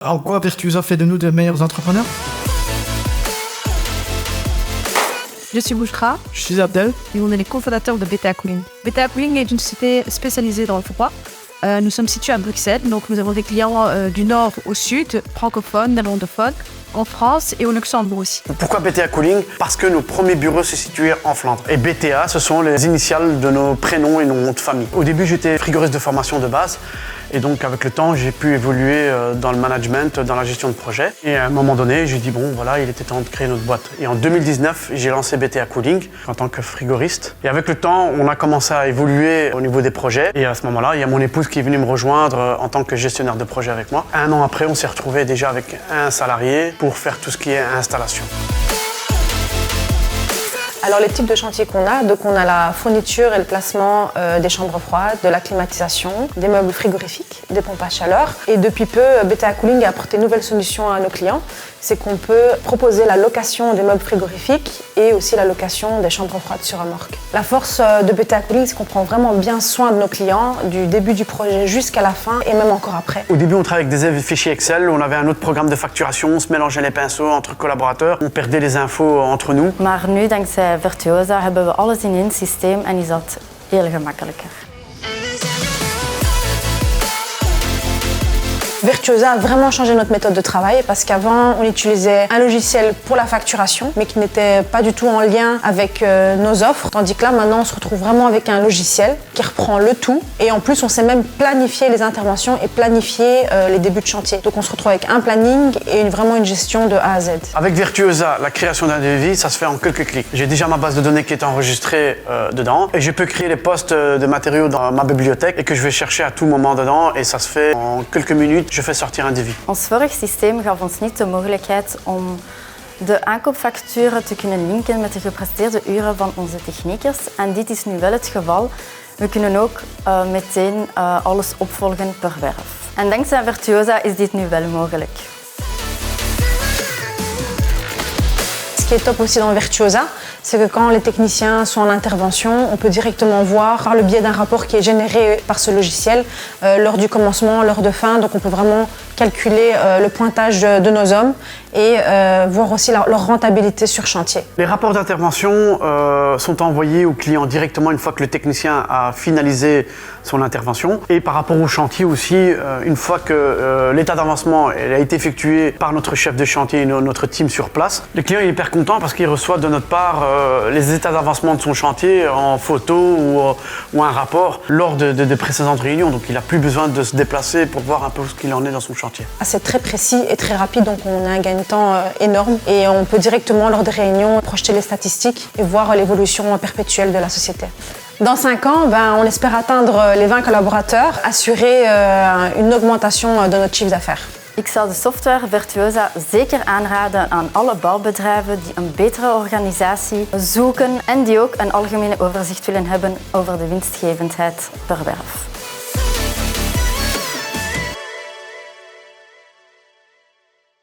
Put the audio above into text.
En quoi Virtuosa fait de nous de meilleurs entrepreneurs? Je suis Bouchra Je suis Abdel. et on est les cofondateurs de BTA Cooling. BTA Cooling est une société spécialisée dans le froid. Nous sommes situés à Bruxelles, donc nous avons des clients du nord au sud, francophones, néerlandophones, en France et au Luxembourg aussi. Pourquoi BTA Cooling? Parce que nos premiers bureaux se situaient en Flandre. Et BTA, ce sont les initiales de nos prénoms et nos noms de famille. Au début, j'étais frigoriste de formation de base. Et donc, avec le temps, j'ai pu évoluer dans le management, dans la gestion de projet. Et à un moment donné, j'ai dit, bon, voilà, il était temps de créer notre boîte. Et en 2019, j'ai lancé BTA Cooling en tant que frigoriste. Et avec le temps, on a commencé à évoluer au niveau des projets. Et à ce moment-là, il y a mon épouse qui est venue me rejoindre en tant que gestionnaire de projet avec moi. Un an après, on s'est retrouvés déjà avec un salarié pour faire tout ce qui est installation. Alors les types de chantiers qu'on a, donc on a la fourniture et le placement des chambres froides, de la climatisation, des meubles frigorifiques, des pompes à chaleur. Et depuis peu, BTA Cooling a apporté une nouvelle solution à nos clients. C'est qu'on peut proposer la location des meubles frigorifiques et aussi la location des chambres froides sur remorque. La force de BTA Cooling, c'est qu'on prend vraiment bien soin de nos clients, du début du projet jusqu'à la fin et même encore après. Au début, on travaillait avec des fichiers Excel, on avait un autre programme de facturation, on se mélangeait les pinceaux entre collaborateurs, on perdait les infos entre nous. Maar nu, dankzij Virtuosa, hebben we alles in één systeem en is dat heel gemakkelijker. Virtuosa a vraiment changé notre méthode de travail parce qu'avant, on utilisait un logiciel pour la facturation, mais qui n'était pas du tout en lien avec nos offres. Tandis que là, maintenant, on se retrouve vraiment avec un logiciel qui reprend le tout. Et en plus, on sait même planifier les interventions et planifier les débuts de chantier. Donc, on se retrouve avec un planning et vraiment une gestion de A à Z. Avec Virtuosa, la création d'un devis, ça se fait en quelques clics. J'ai déjà ma base de données qui est enregistrée dedans et je peux créer les postes de matériaux dans ma bibliothèque et que je vais chercher à tout moment dedans et ça se fait en quelques minutes. Je fais sortir un devis. Ons vorig systeem gaf ons niet de mogelijkheid om de aankoopfacturen te kunnen linken met de gepresteerde uren van onze techniekers. En dit is nu wel het geval. We kunnen ook meteen alles opvolgen per werf. En dankzij Virtuosa is dit nu wel mogelijk. Ce qui est top aussi dans Virtuosa, c'est que quand les techniciens sont en intervention, on peut directement voir par le biais d'un rapport qui est généré par ce logiciel l'heure du commencement, l'heure de fin. Donc on peut vraiment calculer le pointage de nos hommes et voir aussi leur rentabilité sur chantier. Les rapports d'intervention sont envoyés au client directement une fois que le technicien a finalisé son intervention. Et par rapport au chantier aussi, une fois que l'état d'avancement a été effectué par notre chef de chantier et notre team sur place, le client est hyper content parce qu'il reçoit de notre part les états d'avancement de son chantier en photo ou un rapport lors de précédentes réunions. Donc il n'a plus besoin de se déplacer pour voir un peu ce qu'il en est dans son chantier. C'est très précis et très rapide, donc on a un gain de temps énorme et on peut directement lors des réunions projeter les statistiques et voir l'évolution perpétuelle de la société. Dans 5 ans, on espère atteindre les 20 collaborateurs, assurer une augmentation de notre chiffre d'affaires. Ik zou de software Virtuosa zeker aanraden aan alle bouwbedrijven die een betere organisatie zoeken en die ook een algemene overzicht willen hebben over de winstgevendheid per werf.